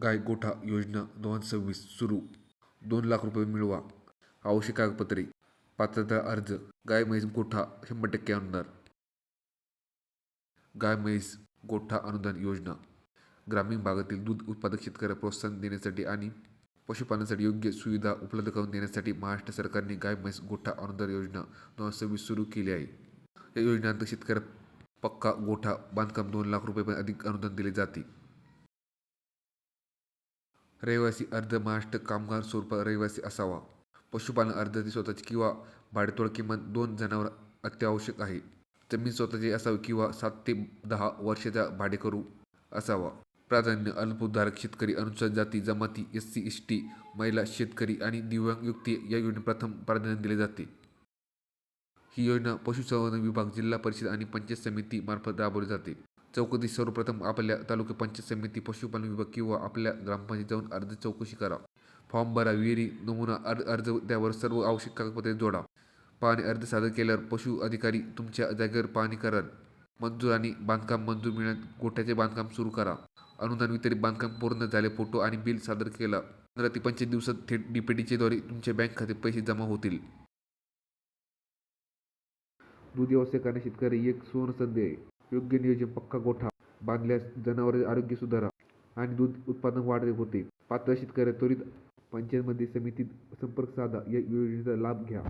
गाय गोठा योजना 2026 सुरू. 2 लाख रुपये मिळवा. आवश्यक कागदपत्रे. पात्रता अर्ज. गाय म्हैस गोठा 100% अनुदान. गाय म्हैस गोठा अनुदान योजना ग्रामीण भागातील दूध उत्पादक शेतकऱ्यांना प्रोत्साहन देण्यासाठी आणि पशुपालनासाठी योग्य सुविधा उपलब्ध करून देण्यासाठी महाराष्ट्र सरकारने गाय म्हैस गोठा अनुदान योजना 2026 सुरू केली आहे. या योजनेअंतर्गत शेतकऱ्याला पक्का गोठा बांधकाम 2 लाख रुपयांपर्यंत अधिक अनुदान दिले जाते. रहिवासी अर्ज महाराष्ट्र कामगार स्वरूपात रहिवासी असावा. पशुपालन अर्जासाठी स्वतःची किंवा भाडेतत्त्वावर किमान 2 जनावर अत्यावश्यक आहे. जमीन स्वतःची असावी किंवा 7 ते 10 वर्षाचा भाडेकरू असावा. प्राधान्य अल्पभूधारक शेतकरी, अनुसूचित जाती जमाती, SC ST, महिला, शेतकरी आणि दिव्यांग व्यक्ती या योजनेला प्रथम प्राधान्य दिले जाते. ही योजना पशुसंवर्धन विभाग, जिल्हा परिषद आणि पंचायत समिती मार्फत राबवली जाते. चौकशी. सर्वप्रथम आपल्या तालुका पंचायत समिती, पशुपालन विभाग किंवा आपल्या ग्रामपंचायत जाऊन अर्ज चौकशी करा. फॉर्म भरा. विहिरी नमुना अर्ज त्यावर सर्व आवश्यक कागदपत्रे जोडा. पाहणी. अर्ज सादर केल्यावर पशु अधिकारी तुमच्या जागेवर पाहणी कराल. मंजूर आणि बांधकाम मंजूर मिळाल्यास गोठ्याचे बांधकाम सुरू करा. अनुदान वितरित. बांधकाम पूर्ण झाले फोटो आणि बिल सादर केला. 15 ते 25 दिवसात थेट DPT द्वारे तुमच्या बँक खात्यात पैसे जमा होतील. दूध व्यवसाय करणाऱ्या शेतकऱ्यांना एक सुवर्णसंधी आहे. योग्य नियोजन. पक्का गोठा बांधल्यास जनावरांचे आरोग्य सुधारा आणि दूध उत्पादन वाढ होते. पात्र शेतकऱ्यांना त्वरित पंचायत समितीत संपर्क साधा. या योजनेचा लाभ घ्या.